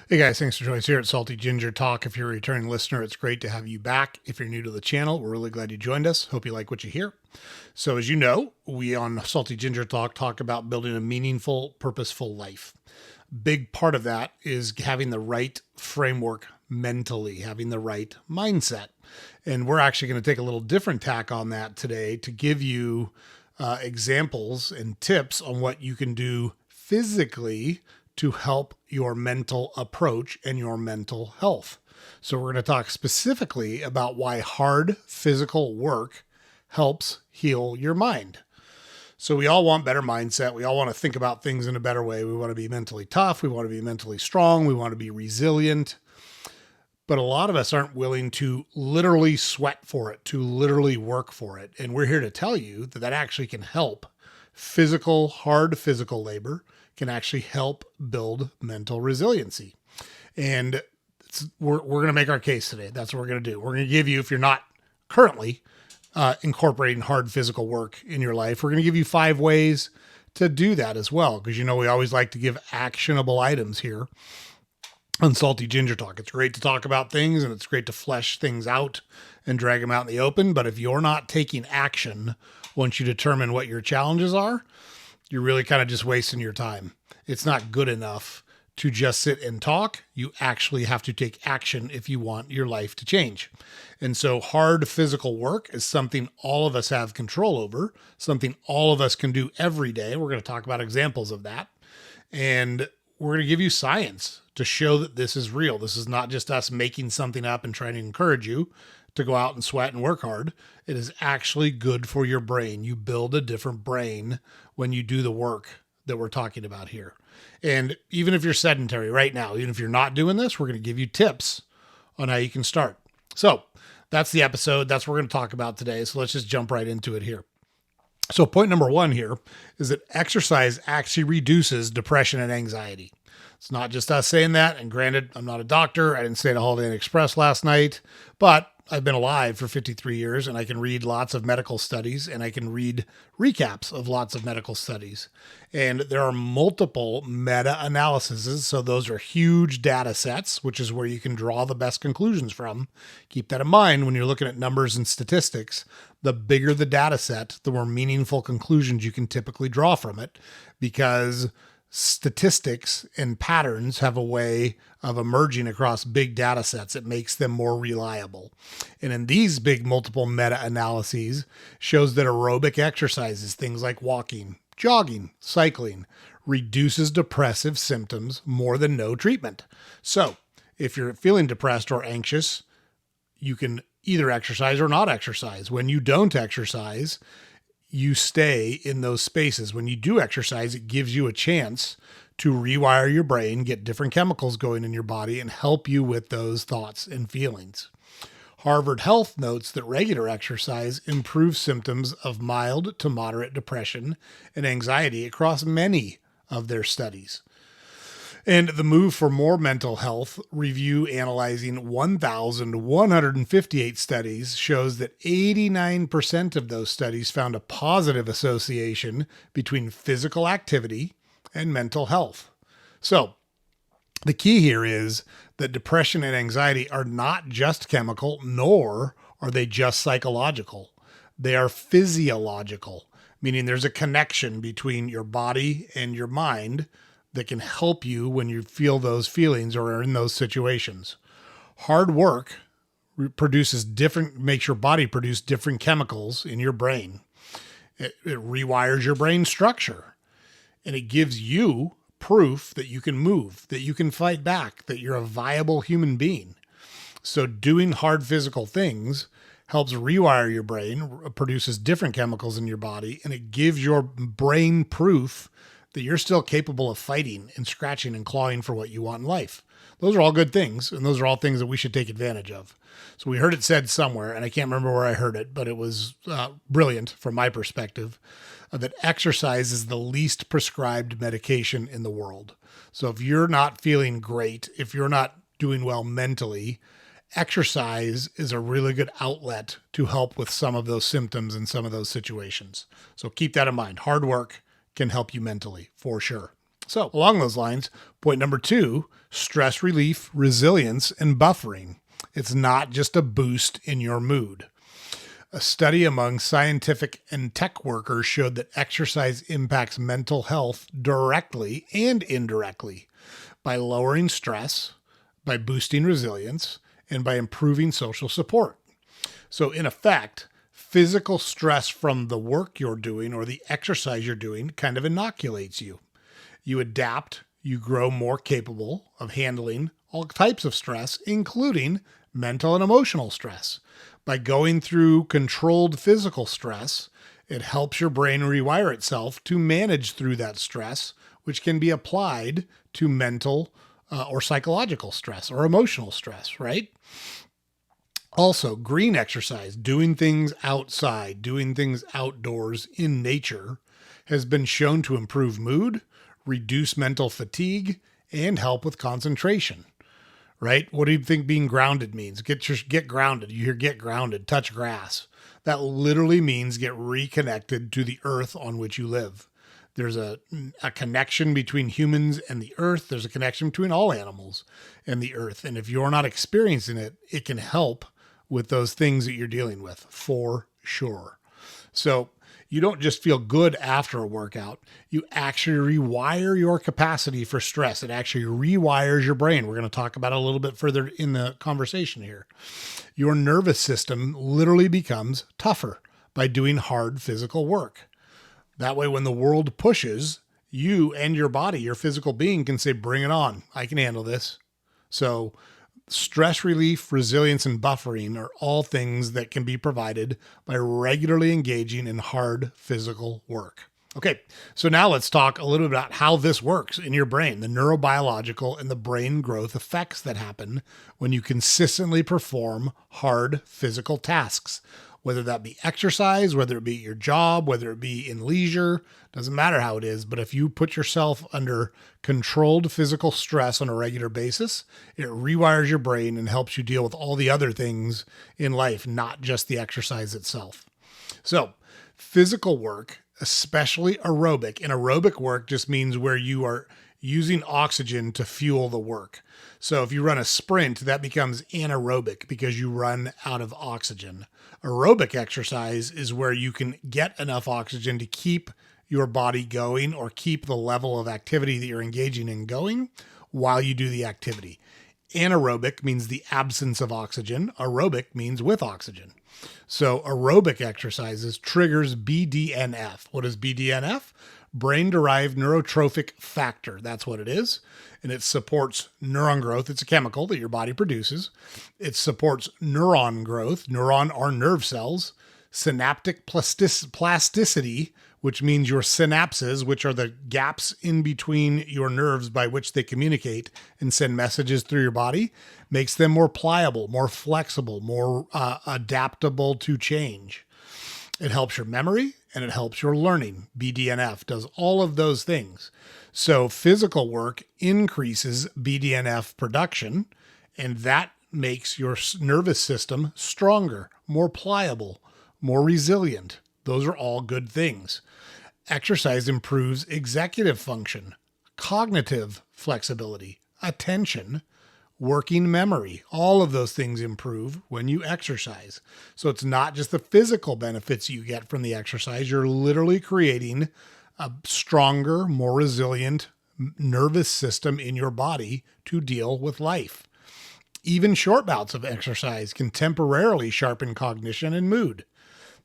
Hey guys, thanks for joining us here at Salty Ginger Talk. If you're a returning listener, it's great to have you back. If you're new to the channel, we're really glad you joined us. Hope you like what you hear. So as you know, we on Salty Ginger talk about building a meaningful, purposeful life. Big part of that is having the right framework mentally, having the right mindset. And we're actually going to take a little different tack on that today to give you examples and tips on what you can do physically to help your mental approach and your mental health. So, we're going to talk specifically about why hard physical work helps heal your mind. So, we all want better mindset. We all want to think about things in a better way. We want to be mentally tough. We want to be mentally strong. We want to be resilient. But a lot of us aren't willing to literally sweat for it, to literally work for it. And we're here to tell you that that actually can help. Hard physical labor can actually help build mental resiliency. And we're going to make our case today. That's what we're going to do. We're going to give you, if you're not currently incorporating hard physical work in your life, we're going to give you 5 ways to do that as well. Because, we always like to give actionable items here on Salty Ginger Talk. It's great to talk about things and it's great to flesh things out and drag them out in the open. But if you're not taking action once you determine what your challenges are, you're really kind of just wasting your time. It's not good enough to just sit and talk. You actually have to take action if you want your life to change. And so hard physical work is something all of us have control over, something all of us can do every day. We're going to talk about examples of that. And we're going to give you science to show that this is real. This is not just us making something up and trying to encourage you to go out and sweat and work hard. It is actually good for your brain. You build a different brain when you do the work that we're talking about here. And even if you're sedentary right now, even if you're not doing this, we're going to give you tips on how you can start. So that's the episode. That's what we're going to talk about today. So let's just jump right into it here. So point number 1 here is that exercise actually reduces depression and anxiety. It's not just us saying that. And granted, I'm not a doctor. I didn't stay at a Holiday Inn Express last night, but I've been alive for 53 years and I can read lots of medical studies and I can read recaps of lots of medical studies. And there are multiple meta-analyses. So those are huge data sets, which is where you can draw the best conclusions from. Keep that in mind when you're looking at numbers and statistics. The bigger the data set, the more meaningful conclusions you can typically draw from it, because statistics and patterns have a way of emerging across big data sets. It makes them more reliable. And in these big multiple meta-analyses shows that aerobic exercises, things like walking, jogging, cycling, reduces depressive symptoms more than no treatment. So if you're feeling depressed or anxious, you can either exercise or not exercise. When you don't exercise, you stay in those spaces. When you do exercise, it gives you a chance to rewire your brain, get different chemicals going in your body, and help you with those thoughts and feelings. Harvard Health notes that regular exercise improves symptoms of mild to moderate depression and anxiety across many of their studies. And the Move for More Mental Health review analyzing 1,158 studies shows that 89% of those studies found a positive association between physical activity and mental health. So the key here is that depression and anxiety are not just chemical, nor are they just psychological. They are physiological, meaning there's a connection between your body and your mind that can help you when you feel those feelings or are in those situations. Hard work makes your body produce different chemicals in your brain. It rewires your brain structure, and it gives you proof that you can move, that you can fight back, that you're a viable human being. So doing hard physical things helps rewire your brain, produces different chemicals in your body, and it gives your brain proof that you're still capable of fighting and scratching and clawing for what you want in life. Those are all good things, and those are all things that we should take advantage of. So we heard it said somewhere, and I can't remember where I heard it, but it was brilliant from my perspective, that exercise is the least prescribed medication in the world. So if you're not feeling great, if you're not doing well mentally, exercise is a really good outlet to help with some of those symptoms and some of those situations. So keep that in mind. Hard work can help you mentally, for sure. So along those lines, point number 2, stress relief, resilience, and buffering. It's not just a boost in your mood. A study among scientific and tech workers showed that exercise impacts mental health directly and indirectly by lowering stress, by boosting resilience, and by improving social support. So, in effect, physical stress from the work you're doing or the exercise you're doing kind of inoculates you. You adapt, you grow more capable of handling all types of stress, including mental and emotional stress. By going through controlled physical stress, it helps your brain rewire itself to manage through that stress, which can be applied to mental or psychological stress or emotional stress, right? Also, green exercise, doing things outside, doing things outdoors in nature, has been shown to improve mood, reduce mental fatigue, and help with concentration. Right? What do you think being grounded means? Get grounded. You hear get grounded, touch grass. That literally means get reconnected to the earth on which you live. There's a connection between humans and the earth. There's a connection between all animals and the earth. And if you're not experiencing it, it can help with those things that you're dealing with for sure. So you don't just feel good after a workout. You actually rewire your capacity for stress. It actually rewires your brain. We're going to talk about it a little bit further in the conversation here. Your nervous system literally becomes tougher by doing hard physical work. That way, when the world pushes, you and your body, your physical being can say, bring it on. I can handle this. So stress relief, resilience, and buffering are all things that can be provided by regularly engaging in hard physical work. Okay, so now let's talk a little bit about how this works in your brain, the neurobiological and the brain growth effects that happen when you consistently perform hard physical tasks, whether that be exercise, whether it be your job, whether it be in leisure, doesn't matter how it is. But if you put yourself under controlled physical stress on a regular basis, it rewires your brain and helps you deal with all the other things in life, not just the exercise itself. So physical work, especially aerobic, and aerobic work just means where you are using oxygen to fuel the work. So if you run a sprint, that becomes anaerobic because you run out of oxygen. Aerobic exercise is where you can get enough oxygen to keep your body going or keep the level of activity that you're engaging in going while you do the activity. Anaerobic means the absence of oxygen. Aerobic means with oxygen. So aerobic exercises triggers BDNF. What is BDNF? Brain-derived neurotrophic factor. That's what it is. And it supports neuron growth. It's a chemical that your body produces. It supports neuron growth. Neuron are nerve cells. Synaptic plasticity, which means your synapses, which are the gaps in between your nerves by which they communicate and send messages through your body, makes them more pliable, more flexible, more adaptable to change. It helps your memory and it helps your learning. BDNF does all of those things. So physical work increases BDNF production, and that makes your nervous system stronger, more pliable, more resilient. Those are all good things. Exercise improves executive function, cognitive flexibility, attention, working memory. All of those things improve when you exercise. So it's not just the physical benefits you get from the exercise. You're literally creating a stronger, more resilient nervous system in your body to deal with life. Even short bouts of exercise can temporarily sharpen cognition and mood.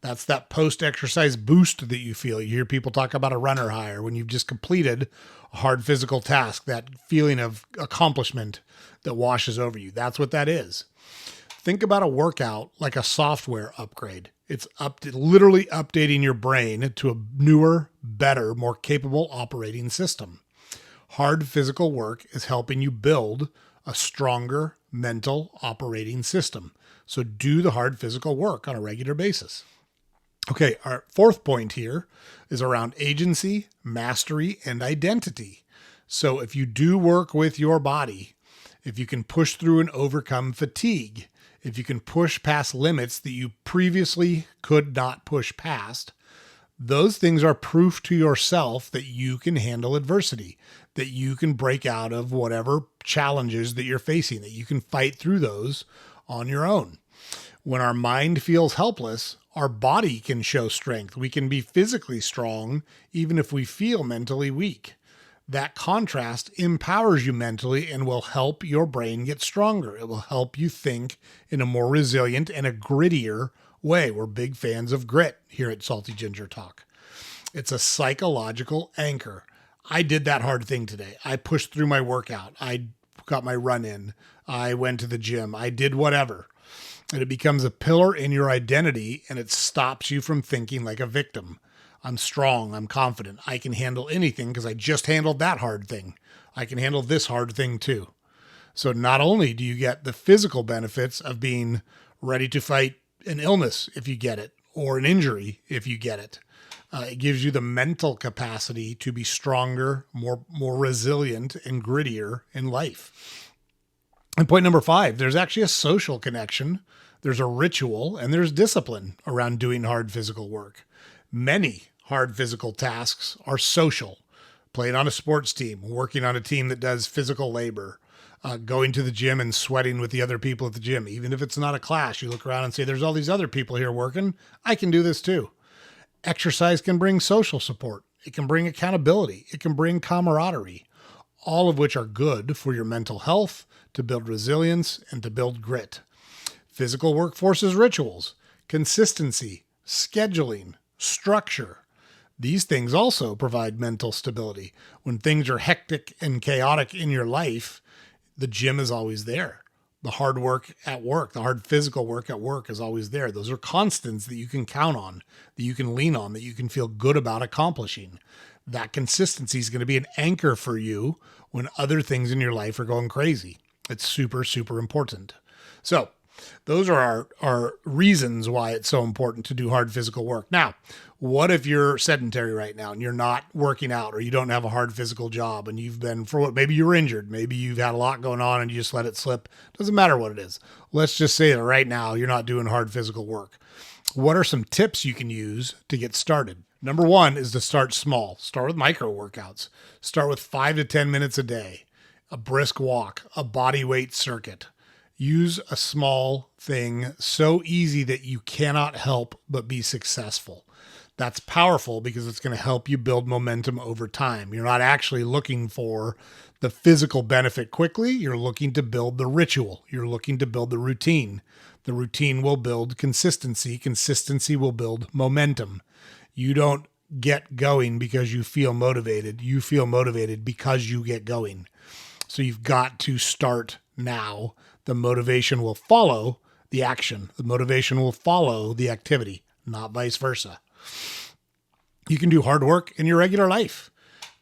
That's that post-exercise boost that you feel. You hear people talk about a runner high, or when you've just completed a hard physical task, that feeling of accomplishment that washes over you. That's what that is. Think about a workout like a software upgrade. It's literally updating your brain to a newer, better, more capable operating system. Hard physical work is helping you build a stronger mental operating system. So do the hard physical work on a regular basis. Okay, our fourth point here is around agency, mastery, and identity. So if you do work with your body, if you can push through and overcome fatigue, if you can push past limits that you previously could not push past, Those things are proof to yourself that you can handle adversity, that you can break out of whatever challenges that you're facing, that you can fight through those on your own. When our mind feels helpless, our body can show strength. We can be physically strong even if we feel mentally weak. That contrast empowers you mentally and will help your brain get stronger. It will help you think in a more resilient and a grittier way. We're big fans of grit here at Salty Ginger Talk. It's a psychological anchor. I did that hard thing today. I pushed through my workout. I got my run in. I went to the gym. I did whatever. And it becomes a pillar in your identity, and it stops you from thinking like a victim. I'm strong. I'm confident. I can handle anything because I just handled that hard thing. I can handle this hard thing too. So not only do you get the physical benefits of being ready to fight an illness if you get it, or an injury if you get it, it gives you the mental capacity to be stronger, more resilient, and grittier in life. And point number 5, there's actually a social connection. There's a ritual and there's discipline around doing hard physical work. Many hard physical tasks are social. Playing on a sports team, working on a team that does physical labor, going to the gym and sweating with the other people at the gym. Even if it's not a class, you look around and say, there's all these other people here working. I can do this too. Exercise can bring social support. It can bring accountability. It can bring camaraderie, all of which are good for your mental health, to build resilience and to build grit. Physical work forces rituals, consistency, scheduling, structure. These things also provide mental stability. When things are hectic and chaotic in your life, the gym is always there. The hard work at work, the hard physical work at work is always there. Those are constants that you can count on, that you can lean on, that you can feel good about accomplishing. That consistency is going to be an anchor for you when other things in your life are going crazy. It's super, super important. So those are our reasons why it's so important to do hard physical work. Now, what if you're sedentary right now and you're not working out, or you don't have a hard physical job and you've been, maybe you're injured, maybe you've had a lot going on and you just let it slip. Doesn't matter what it is. Let's just say that right now you're not doing hard physical work. What are some tips you can use to get started? Number 1 is to start small. Start with micro workouts. Start with 5 to 10 minutes a day, a brisk walk, a body weight circuit. Use a small thing so easy that you cannot help but be successful. That's powerful because it's going to help you build momentum over time. You're not actually looking for the physical benefit quickly. You're looking to build the ritual. You're looking to build the routine. The routine will build consistency. Consistency will build momentum. You don't get going because you feel motivated. You feel motivated because you get going. So you've got to start now. The motivation will follow the action. The motivation will follow the activity, not vice versa. You can do hard work in your regular life,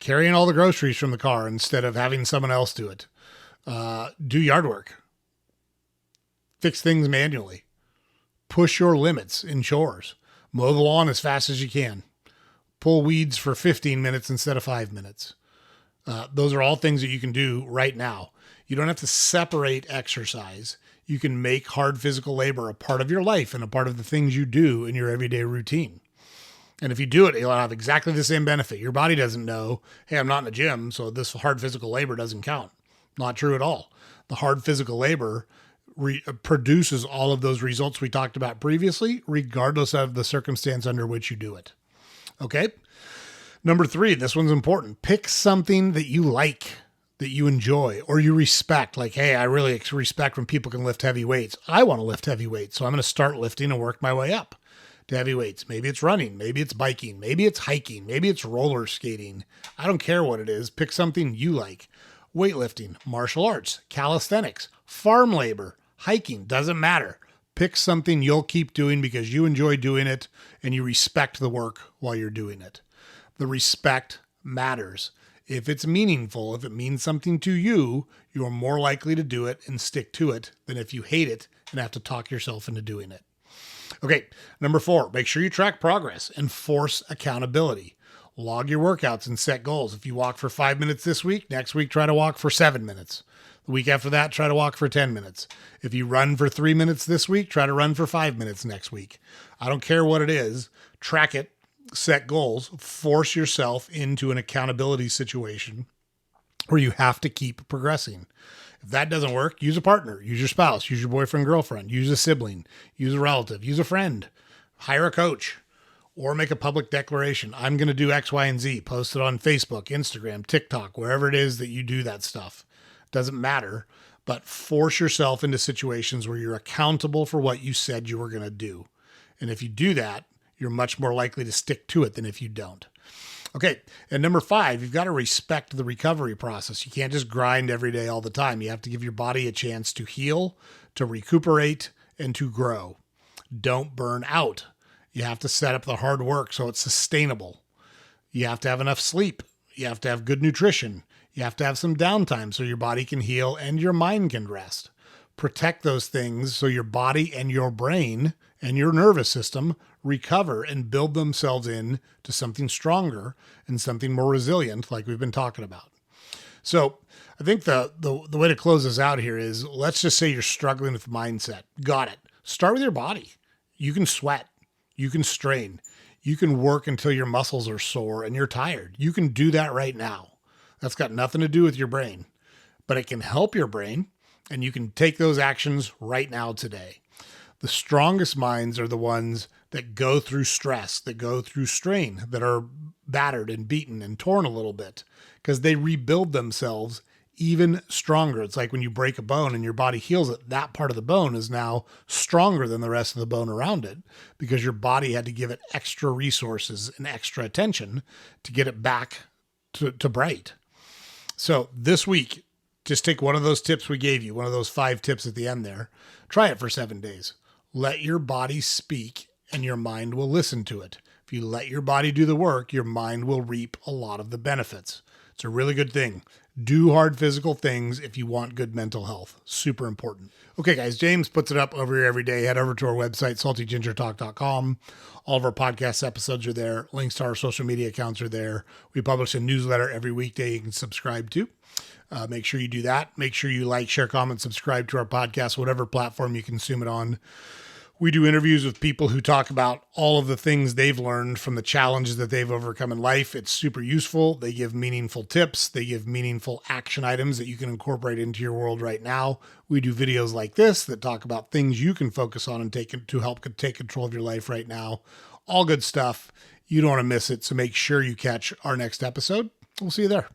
carrying all the groceries from the car instead of having someone else do it. Do yard work. Fix things manually. Push your limits in chores. Mow the lawn as fast as you can. Pull weeds for 15 minutes instead of 5 minutes. Those are all things that you can do right now. You don't have to separate exercise. You can make hard physical labor a part of your life and a part of the things you do in your everyday routine. And if you do it, you'll have exactly the same benefit. Your body doesn't know, hey, I'm not in the gym, so this hard physical labor doesn't count. Not true at all. The hard physical labor produces all of those results we talked about previously, regardless of the circumstance under which you do it. Okay? Number 3, this one's important. Pick something that you like, that you enjoy, or you respect. Like, hey, I really respect when people can lift heavy weights. I want to lift heavy weights, so I'm going to start lifting and work my way up to heavy weights. Maybe it's running, maybe it's biking, maybe it's hiking, maybe it's roller skating. I don't care what it is. Pick something you like. Weightlifting, martial arts, calisthenics, farm labor, hiking, doesn't matter. Pick something you'll keep doing because you enjoy doing it and you respect the work while you're doing it. The respect matters. If it's meaningful, if it means something to you, you're more likely to do it and stick to it than if you hate it and have to talk yourself into doing it. Okay, number 4, make sure you track progress and force accountability. Log your workouts and set goals. If you walk for 5 minutes this week, next week try to walk for 7 minutes. The week after that, try to walk for 10 minutes. If you run for 3 minutes this week, try to run for 5 minutes next week. I don't care what it is. Track it. set goals, force yourself into an accountability situation where you have to keep progressing. If that doesn't work, use a partner, use your spouse, use your boyfriend, girlfriend, use a sibling, use a relative, use a friend, hire a coach, or make a public declaration. I'm going to do X, Y, and Z. Post it on Facebook, Instagram, TikTok, wherever it is that you do that stuff. Doesn't matter, but force yourself into situations where you're accountable for what you said you were going to do. And if you do that, you're much more likely to stick to it than if you don't. Okay, and number 5, you've got to respect the recovery process. You can't just grind every day all the time. You have to give your body a chance to heal, to recuperate, and to grow. Don't burn out. You have to set up the hard work so it's sustainable. You have to have enough sleep. You have to have good nutrition. You have to have some downtime so your body can heal and your mind can rest. Protect those things so your body and your brain and your nervous system recover and build themselves in to something stronger and something more resilient like we've been talking about. So I think the way to close this out here is, let's just say you're struggling with mindset. Got it. Start with your body. You can sweat. You can strain. You can work until your muscles are sore and you're tired. You can do that right now. That's got nothing to do with your brain, but it can help your brain, and you can take those actions right now today. The strongest minds are the ones that go through stress, that go through strain, that are battered and beaten and torn a little bit, because they rebuild themselves even stronger. It's like when you break a bone and your body heals it, that part of the bone is now stronger than the rest of the bone around it, because your body had to give it extra resources and extra attention to get it back to bright. So this week, just take one of those tips we gave you, one of those 5 tips at the end there. Try it for 7 days. Let your body speak and your mind will listen to it. If you let your body do the work, your mind will reap a lot of the benefits. It's a really good thing. Do hard physical things if you want good mental health. Super important. Okay, guys, James puts it up over here every day. Head over to our website, saltygingertalk.com. All of our podcast episodes are there. Links to our social media accounts are there. We publish a newsletter every weekday you can subscribe to. Make sure you do that. Make sure you like, share, comment, subscribe to our podcast, whatever platform you consume it on. We do interviews with people who talk about all of the things they've learned from the challenges that they've overcome in life. It's super useful. They give meaningful tips. They give meaningful action items that you can incorporate into your world right now. We do videos like this that talk about things you can focus on and to help take control of your life right now. All good stuff. You don't want to miss it, so make sure you catch our next episode. We'll see you there.